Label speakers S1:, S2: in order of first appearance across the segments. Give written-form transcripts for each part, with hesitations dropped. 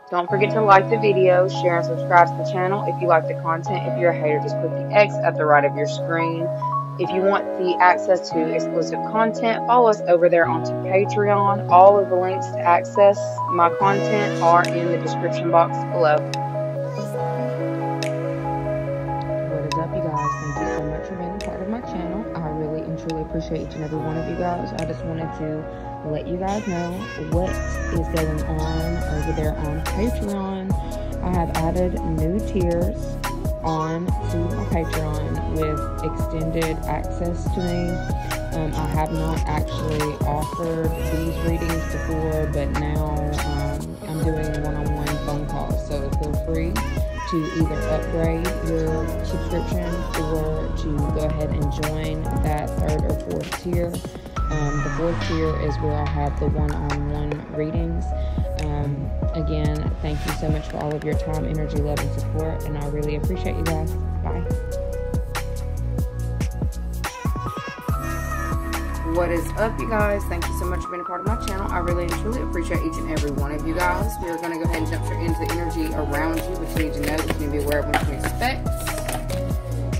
S1: Don't forget to like the video, share and subscribe to the channel if you like the content. If you're a hater, just click the X at the right of your screen. If you want the access to exclusive content, follow us over there onto Patreon. All of the links to access my content are in the description box below. What is up, you guys? Thank you so much for being a part of my channel. I really and truly appreciate each and every one of you guys. I just wanted to let you guys know what is going on over there on Patreon. I have added new tiers on to my Patreon with extended access to me. I have not actually offered these readings before, but now I'm doing one-on-one phone calls, so feel free to either upgrade your subscription or to go ahead and join that 3rd or 4th tier. The 4th tier is where I have the one-on-one readings. Again, thank you so much for all of your time, energy, love, and support, and I really appreciate you guys. Bye. What is up, you guys? Thank you so much for being a part of my channel. I really and truly appreciate each and every one of you guys. We're going to go ahead and jump straight into the energy around you, what you need to know, what you need to be aware of, what you can expect,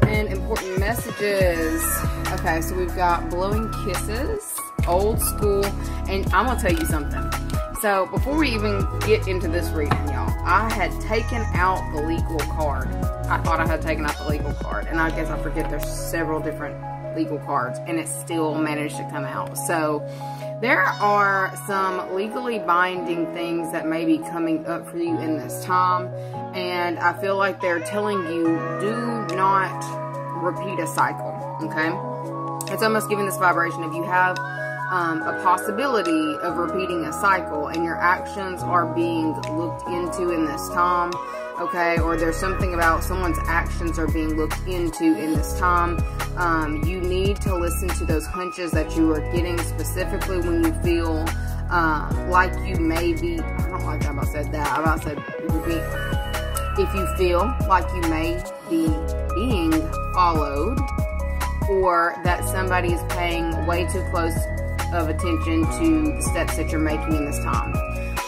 S1: and important messages. Okay, so we've got blowing kisses, old school, and I'm going to tell you something. So before we even get into this reading, y'all, I had taken out the legal card. I thought I had taken out the legal card, and I guess I forget there's several different legal cards, and it still managed to come out. So there are some legally binding things that may be coming up for you in this time, and I feel like they're telling you, do not repeat a cycle, okay? It's almost giving this vibration. If you have a possibility of repeating a cycle and your actions are being looked into in this time, okay, or there's something about someone's actions are being looked into in this time, you need to listen to those hunches that you are getting, specifically when you feel like you may be, I don't like how I said that, I about said repeat. If you feel like you may be being followed, or that somebody is paying way too close of attention to the steps that you're making in this time.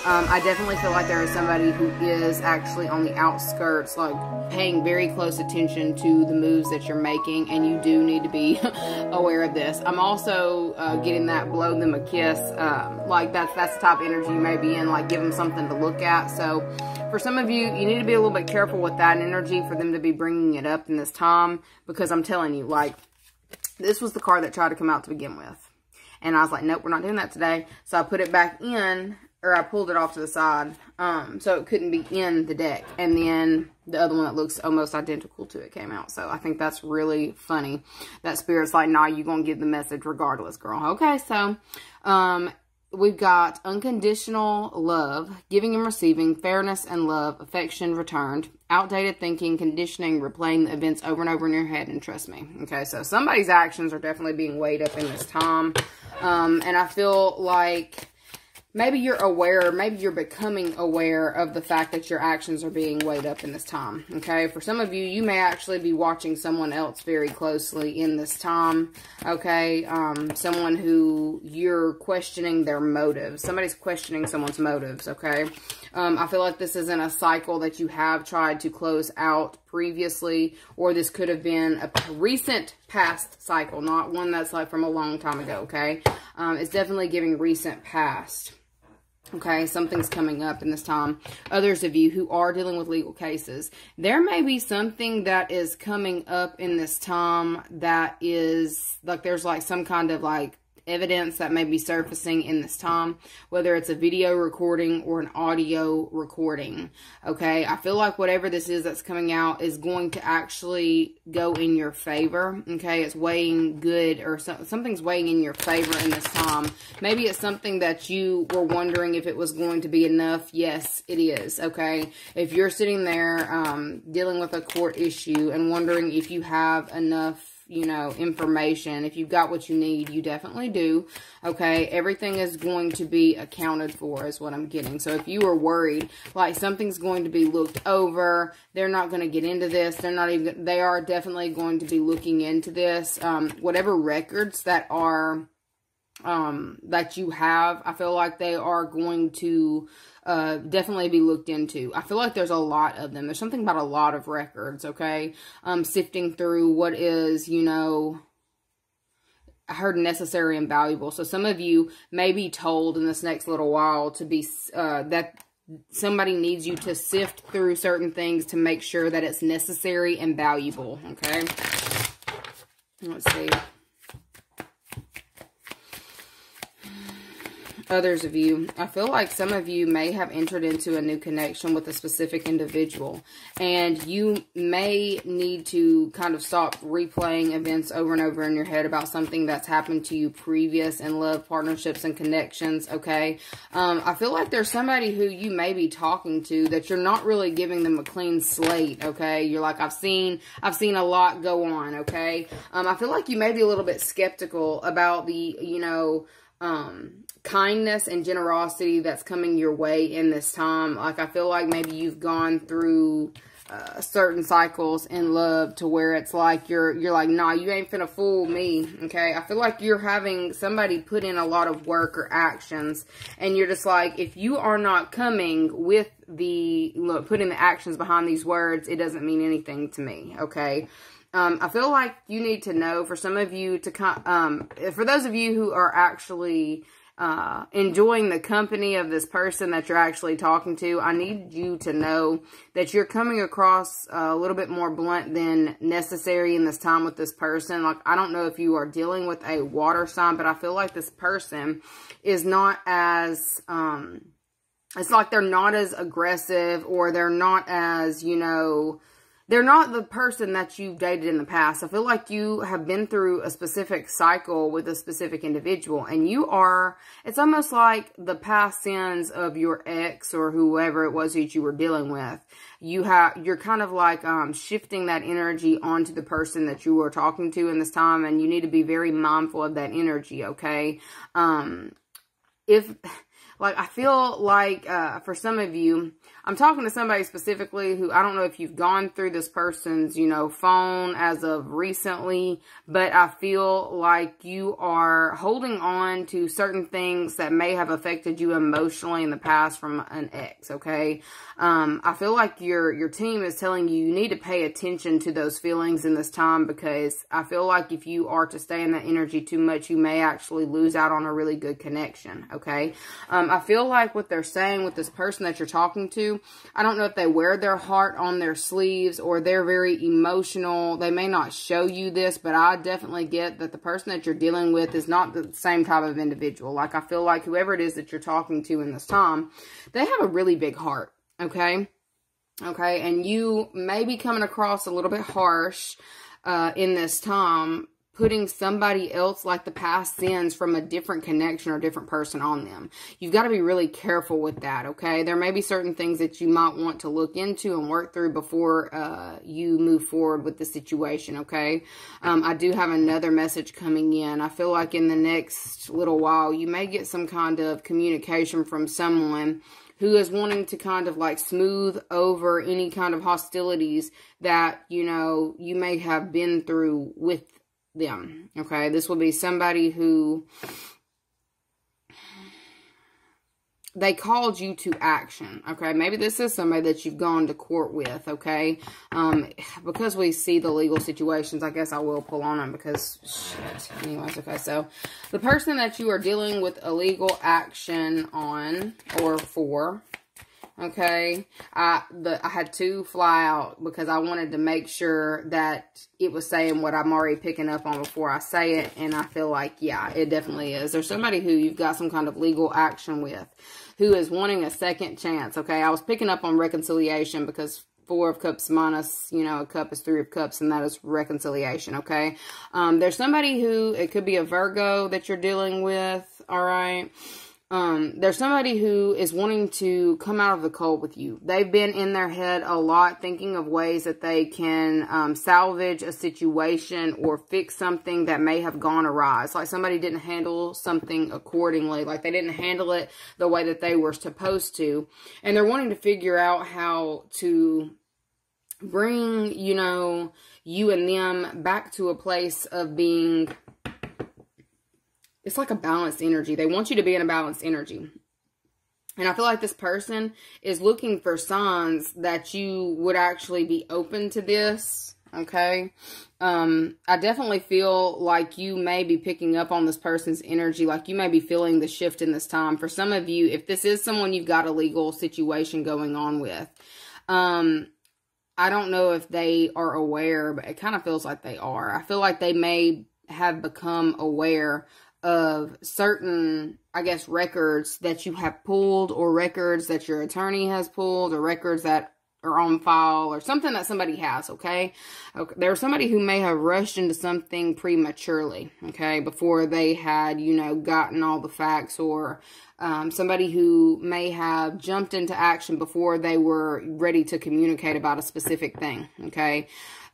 S1: I definitely feel like there is somebody who is actually on the outskirts, like paying very close attention to the moves that you're making, and you do need to be aware of this. I'm also getting that blow them a kiss, like that's the type of energy you may be in, like give them something to look at. So for some of you, you need to be a little bit careful with that energy for them to be bringing it up in this time, because I'm telling you, like, this was the card that tried to come out to begin with. And I was like, nope, we're not doing that today. So I put it back in, or I pulled it off to the side, so it couldn't be in the deck. And then the other one that looks almost identical to it came out. So I think that's really funny. That Spirit's like, nah, you're going to give the message regardless, girl. Okay, so we've got unconditional love, giving and receiving, fairness and love, affection returned, outdated thinking, conditioning, replaying the events over and over in your head, and trust me. Okay, so somebody's actions are definitely being weighed up in this time. And I feel like maybe you're aware, maybe you're becoming aware of the fact that your actions are being weighed up in this time, okay? For some of you, you may actually be watching someone else very closely in this time, okay? Someone who you're questioning their motives. Somebody's questioning someone's motives, okay? I feel like this isn't a cycle that you have tried to close out previously, or this could have been a recent past cycle, not one that's like from a long time ago, okay? It's definitely giving recent past. Okay, something's coming up in this time. Others of you who are dealing with legal cases, there may be something that is coming up in this time that is, like, there's like some kind of like evidence that may be surfacing in this time, whether it's a video recording or an audio recording. Okay, I feel like whatever this is that's coming out is going to actually go in your favor. Okay, it's weighing good, or something's weighing in your favor in this time. Maybe it's something that you were wondering if it was going to be enough. Yes, it is. Okay, if you're sitting there dealing with a court issue and wondering if you have enough, you know, information, if you've got what you need, you definitely do. Okay, everything is going to be accounted for is what I'm getting. So if you are worried like something's going to be looked over, they're not going to get into this, they are definitely going to be looking into this. Whatever records that are that you have, I feel like they are going to definitely be looked into. I feel like there's a lot of them. There's something about a lot of records, okay? Sifting through what is, you know, I heard necessary and valuable. So some of you may be told in this next little while to be, that somebody needs you to sift through certain things to make sure that it's necessary and valuable, okay? Let's see. Others of you, I feel like some of you may have entered into a new connection with a specific individual, and you may need to kind of stop replaying events over and over in your head about something that's happened to you previous in love, partnerships, and connections, okay? I feel like there's somebody who you may be talking to that you're not really giving them a clean slate, okay? You're like, I've seen a lot go on, okay? I feel like you may be a little bit skeptical about the, you know, kindness and generosity that's coming your way in this time. Like, I feel like maybe you've gone through certain cycles in love to where it's like you're like, nah, you ain't finna fool me, okay? I feel like you're having somebody put in a lot of work or actions, and you're just like, if you are not coming with the, look, putting the actions behind these words, it doesn't mean anything to me, okay? I feel like you need to know, for some of you to for those of you who are actually enjoying the company of this person that you're actually talking to, I need you to know that you're coming across a little bit more blunt than necessary in this time with this person. Like, I don't know if you are dealing with a water sign, but I feel like this person is not as, it's like they're not as aggressive, or they're not as, you know, they're not the person that you've dated in the past. I feel like you have been through a specific cycle with a specific individual, and you are, it's almost like the past sins of your ex or whoever it was that you were dealing with. You're kind of like shifting that energy onto the person that you were talking to in this time, and you need to be very mindful of that energy, okay? Like, I feel like, for some of you, I'm talking to somebody specifically who, I don't know if you've gone through this person's, you know, phone as of recently, but I feel like you are holding on to certain things that may have affected you emotionally in the past from an ex, okay? I feel like your team is telling you need to pay attention to those feelings in this time, because I feel like if you are to stay in that energy too much, you may actually lose out on a really good connection, okay? I feel like what they're saying with this person that you're talking to, I don't know if they wear their heart on their sleeves or they're very emotional. They may not show you this, but I definitely get that the person that you're dealing with is not the same type of individual. Like, I feel like whoever it is that you're talking to in this time, they have a really big heart, okay? Okay, and you may be coming across a little bit harsh in this time, putting somebody else, like the past sins from a different connection or different person, on them. You've got to be really careful with that, okay? There may be certain things that you might want to look into and work through before you move forward with the situation, okay? I do have another message coming in. I feel like in the next little while, you may get some kind of communication from someone who is wanting to kind of like smooth over any kind of hostilities that, you know, you may have been through with them, okay? This will be somebody who they called you to action, okay? Maybe this is somebody that you've gone to court with, okay? Because we see the legal situations, I guess I will pull on them because, shit. Anyways, okay, so the person that you are dealing with a legal action on or for, okay, I had to fly out because I wanted to make sure that it was saying what I'm already picking up on before I say it, and I feel like, yeah, it definitely is. There's somebody who you've got some kind of legal action with who is wanting a second chance, okay? I was picking up on reconciliation because 4 of Cups minus, you know, a cup is 3 of Cups, and that is reconciliation, okay? There's somebody who, it could be a Virgo that you're dealing with, all right? There's somebody who is wanting to come out of the cold with you. They've been in their head a lot, thinking of ways that they can salvage a situation or fix something that may have gone awry. It's like somebody didn't handle something accordingly, like they didn't handle it the way that they were supposed to, and they're wanting to figure out how to bring, you know, you and them back to a place of being it's like a balanced energy. They want you to be in a balanced energy. And I feel like this person is looking for signs that you would actually be open to this, okay? I definitely feel like you may be picking up on this person's energy, like you may be feeling the shift in this time. For some of you, if this is someone you've got a legal situation going on with, I don't know if they are aware, but it kind of feels like they are. I feel like they may have become aware of certain, I guess, records that you have pulled, or records that your attorney has pulled, or records that are on file, or something that somebody has, okay? There's somebody who may have rushed into something prematurely, okay, before they had, you know, gotten all the facts, or somebody who may have jumped into action before they were ready to communicate about a specific thing, okay?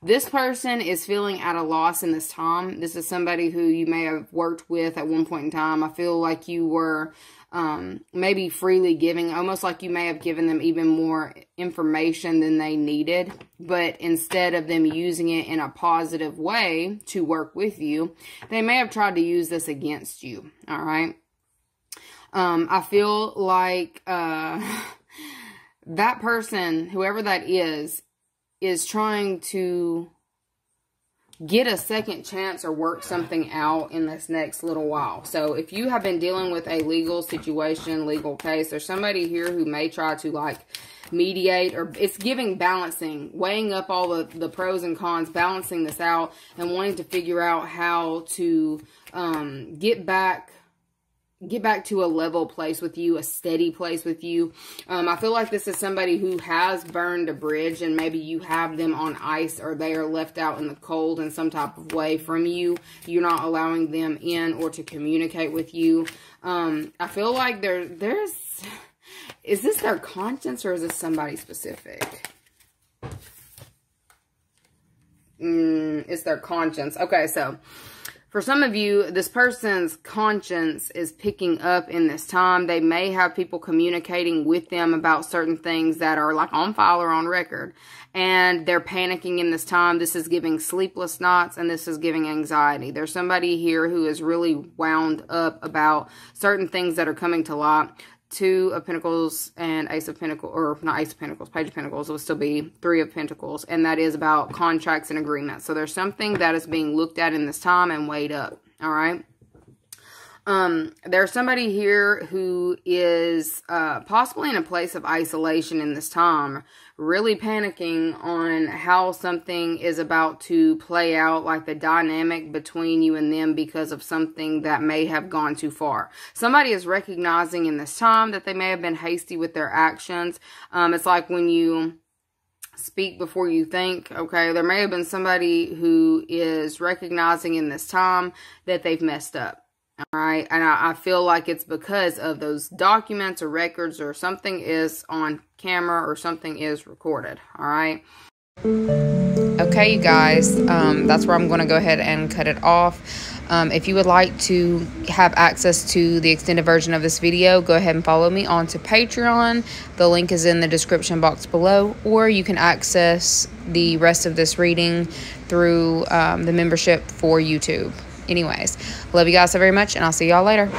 S1: This person is feeling at a loss in this time. This is somebody who you may have worked with at one point in time. I feel like you were maybe freely giving, almost like you may have given them even more information than they needed. But instead of them using it in a positive way to work with you, they may have tried to use this against you, all right? I feel like that person, whoever that is trying to get a second chance or work something out in this next little while. So if you have been dealing with a legal situation, legal case, there's somebody here who may try to like mediate, or it's giving balancing, weighing up all the pros and cons, balancing this out and wanting to figure out how to get back to a level place with you, a steady place with you. I feel like this is somebody who has burned a bridge, and maybe you have them on ice, or they are left out in the cold in some type of way from you. You're not allowing them in or to communicate with you. I feel like is this their conscience, or is this somebody specific? It's their conscience. Okay, so for some of you, this person's conscience is picking up in this time. They may have people communicating with them about certain things that are like on file or on record, and they're panicking in this time. This is giving sleepless nights, and this is giving anxiety. There's somebody here who is really wound up about certain things that are coming to light. Two of Pentacles and Ace of Pentacles, or not Ace of Pentacles, Page of Pentacles, it will still be Three of Pentacles, and that is about contracts and agreements. So there's something that is being looked at in this time and weighed up, all right? There's somebody here who is possibly in a place of isolation in this time, really panicking on how something is about to play out, like the dynamic between you and them because of something that may have gone too far. Somebody is recognizing in this time that they may have been hasty with their actions. It's like when you speak before you think, okay? There may have been somebody who is recognizing in this time that they've messed up. All right, and I feel like it's because of those documents or records, or something is on camera, or something is recorded. All right. Okay, you guys, that's where I'm going to go ahead and cut it off. If you would like to have access to the extended version of this video, go ahead and follow me onto Patreon. The link is in the description box below, or you can access the rest of this reading through the membership for YouTube. Anyways, love you guys so very much, and I'll see y'all later.